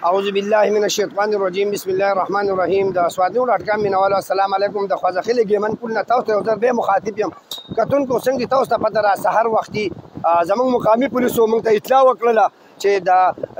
اعوذ بالله من الشیطان الرجیم بسم الله الرحمن الرحیم. د سوادنو ډاټ کام مینوالو السلام علیکم. د خوازخیل ګیمن پول نه تاسو ته یو ځل بیا مخاطب یم. کتونکو څنګه تاسو ته پته را سحر وختي زموږ مقامي پولیسو موږ ته اطلاع وکړله چې د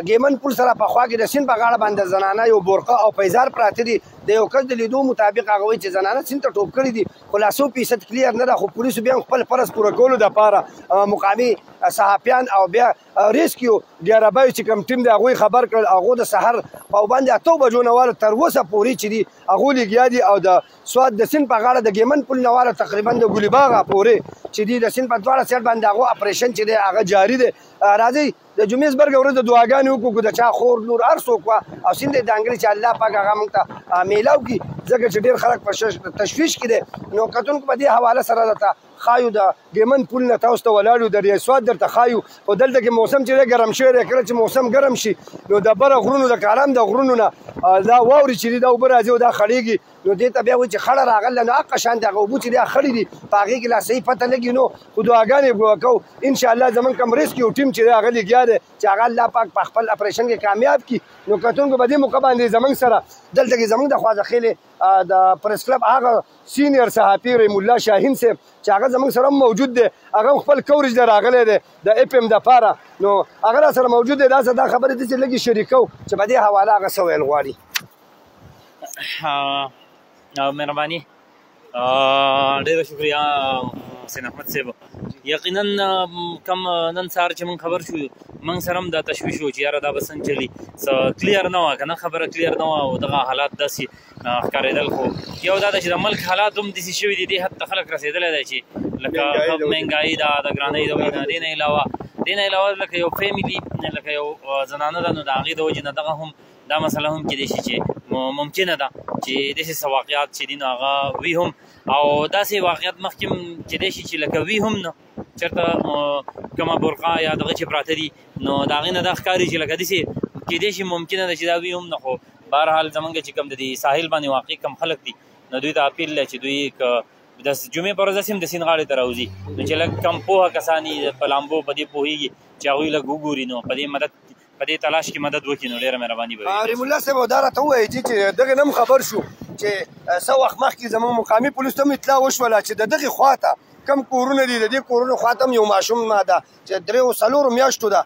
ګیمن پول سره په خوا کې د سیند په غاړه باندې زنانه یو بورقه او پیزار پراته دي. د یو کس د لیدو مطابق هغه وایي چې زنانه سیند ته ټوپ کړي دي، خو لا 100% کلیر نه ده، خو پولیسو بیا خپل فرض پوره کولو دپاره مقامي صحافیان او بیا ریسکیو ډیرابای چې کوم ټیم دی هغوی خبر کړل. هغو د سحر په باندې 8 بجو نه واله تر اوسه پورې چې دي هغو لګیا دي او د سواد د سیند په غاړه د ګیمن پول نه واله تقریبا د ګلیباغه پورې چې دي د سیند په دواړه سایډ باندې هغو اپریشن چې دی هغه جاري دی. راځئ د جمعې زبرګه ورځ د دعاګانې وکړو د چا خور لور هر څوک وه او سیند یې ډانګري چې الله پاک هغه موږ ته میلاو کړي، ځکه چې ډېر خلک په تشویش کې دی. نو کتونکو په دې حواله سره درته ښایو د ګیمن پول نه تاسو ته ولاړ یو د ریسوات درته ښایو. خو دلته کې موسم چې دی ګرم شوی دی، کله چې موسم ګرم شي نو د بره غرونو د کارام د غرونو نه دا واورې چې دي دا اوبه راځي او دا خړېږي، نو دې ته بیا وایي چې خړه راغله نو حقه شان د هغه اوبه چې دی خړې دي په هغې کې لا صحیح پته لګي. نو خو دعاګانې کوو انشاءالله زموږ کوم ریسکیو ټیم چې دی هغه لګیا دی چې هغه الله پاک په خپل اپریشن کې کامیاب کړي. نو کتونکو په دې موقع باندې زموږ سره دلته کې زموږ د خوازخیلې د پریس کلب هغه سینیر صحافي رحیم الله شاهین صاحب چې هغه زموږ سره موجود دی، هغه خپل کوریج دی راغلی دی د اف ام دپاره، نو هغه را سره موجود دی. دا خبرې داسې لږې شریکو چې په دې حواله هغه څه ویل غواړي. مهرباني ډېره شکریه حسین احمد صاحب. یقینا کم نن سهار چې موږ خبر شو موږ سره هم دا تشویش و چې یاره دا به څنګه چلي، څه کلیر نه وه که نه خبره کلیر نه وه او دغه حالات داسې ښکارېدل. خو یو دا ده چې د ملک حالات هم داسې شوي دي، دې حد ته خلک رسېدلی دی چې لکه مهنګایي ده د ګرانۍ د وجې نه دې نه علاوه لکه یو فیملي لکه یو زنانه ده نو د هغې د وجې نه دغه هم دا مسله هم کیدای شي چې ممکنه ده چې داسې څه واقعات چې دي نو هغه وي هم، او داسې واقعات مخکې هم کیدای شي چې لکه وي هم نه چېرته کومه برقه یا دغه چې پراته دي نو د هغې نه دا ښکاري چې لکه داسې کیدای شي ممکنه ده چې دا وي هم نه. خو بهرحال زمونږ چې کوم د دې ساحل باندې واقع کم خلک دي نو دوی ته اپیل دی چې دوی د جمعې په ورځ داسې هم د سیند غاړې ته راوځي نو چې لږ کم پوهه کسان یې په لامبو په دې پوهېږي چې هغوی لږ وګوري نو په دې مدد په دې تلاش کې مدد وکړي نو ډېره مهرباني به وي. رحیم الله صاحب دا راته ووایي چې دغې نه هم خبر شو چې څه وخت مخکې زموږ مقامي پولیسو ته هم اطلاع وشوله چې د دغې خوا ته کم کورونه دي، د دې کورونو خوا ته هم یو ماشوم ده چې 3-4 میاشتو ده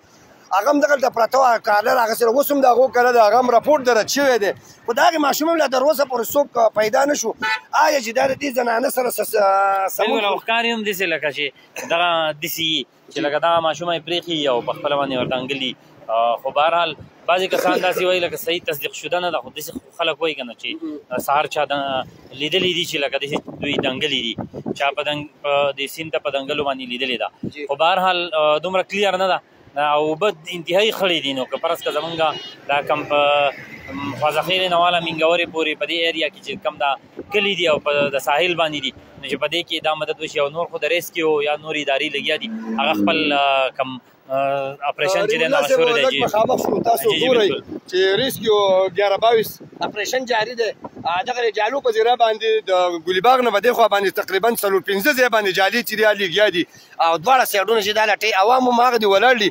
هغه هم دغلته پراته وه کارلر هغه سره اوس هم د هغو کره د هغه هم راپورټ درد شوی دی، خو د هغې ماشوم هم لا تر اوسه پورې څوک پیدا نه شو. آیا چې دا د دې زنانه سره بالکل او ښکاري هم داسې لکه چې دغه داسې چې لکه دغه ماشومه یې پرېښي او په خپله باندې ورته انګلي. خو بهرحال بعضې کسان داسې وایي لکه صحیح تصدیق شده نه ده، خو داسې خلک وایي که نه چې سهار چا لیدلی دي چې لکه داسې دوی دنګلي دي، چا په دې سیند ته په دنګلو باندې لیدلې ده. خو بهرحال دومره کلیر نه ده او اوبه انتهایي خړې دي. نو که فرض که زمونږ دا کم په خوازخیلې نه واله مینګورې پورې په دې ایریا کې چې کم دا کلي دي او په د ساحل باندې دي نو چې په دې کې دا مدد وشي او نور خو د ریسکیو یا نور ادارې لګیا دي هغه خپل کم اپریشن چې دی نغه شروع دی. مخامخ شو تاسو ګورئ چې ریسکیو 11-22 اپریشن جاري دی. دغه جالو په زیره باندې د ګلیباغ نه په دې خوا باندې تقریبا 4-5 ځای باندې جالي چې دی لګیا دي او دواړه سایډونه چې دا لټۍ عوام هم هغه دي ولاړ دي.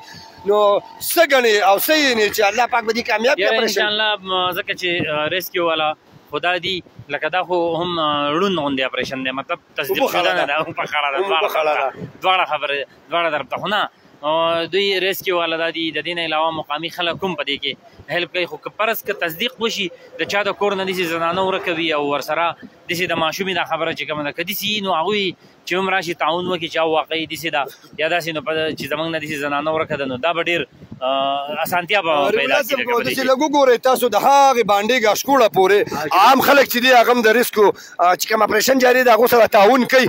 نو څه ګڼې او څه یې چې الله پاک به دې کامیاب کړي انشاءالله، ځکه چې ریسکیو والا خدا دي لکه دا خو هم ړوند غوندې اپریشن دی، مطلب تصدیق شده نه ده، په خړه ده دواړه خبرې دواړه طرف ته. خو نه دوی ریسکیو والا دا دي د دې نه علاوه مقامي خلک هم په دې کې هیلپ کوي. خو که فرض که تصدیق وشي د چا د کور نه داسې زنانه ورکه وي او ورسره داسې د ماشومې دا خبره چې کومه ده که داسې وي نو هغوی چې هم راشي تعاون وکړي چې واقعي داسې ده یا داسې نو چې زموږ نه داسې زنانه ورکه ده نو دا به ډېر اسانتیا به پیدا کړي. داسې لږ وګورئ تاسو د هغې بانډې ګاشکوړه پورې عام خلک چې دي هغه هم د ریسکو چې کوم اپریشن جاري دی هغو سره تعاون کوي،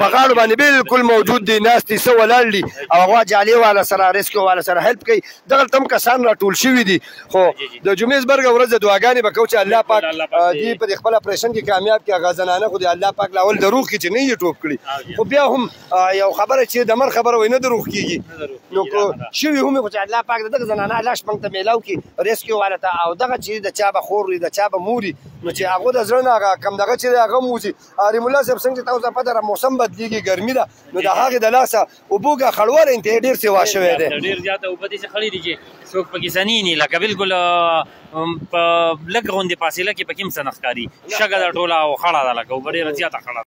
په غاړو باندې بالکل موجود دي، ناست دي، څه ولاړ دي او هغه جالي والا سره ریسکیو والا سره هیلپ کوي. دغلته هم کسان راټول شوي دي. خو د جمعې زبرګه ورځ د دعاګانې به کوو چې الله پاک دې په خپل اپریشن کې کامیاب کړي. هغه زنانه خو د الله پاک لاول دروغ کړي چې نه یې ټوپ کړي، خو بیا هم یو خبره چې د مر خبره وایي نه دروغ کېږي نو شوي هم خو چې الله پاک دغه زنانه لاش پنګ ته میلاو کی ریسکیو والا ته او دغه چې د چا به خور د چا به موري نو چې هغه د زړه نه کم دغه چې هغه موزي اریم الله صاحب څنګه تاسو په دغه موسم بدلیږي ګرمي ده نو د هغه د لاسه او بوګه خړوال انته ډیر سی واښوي ده ډیر زیاته او په دې څه خړې دي چې څوک پاکستاني نه لکه بالکل په لکه غوندې فاصله کې پکې هم سنخ کاری شګه د ټوله او خړه ده لکه ډیره زیاته خړه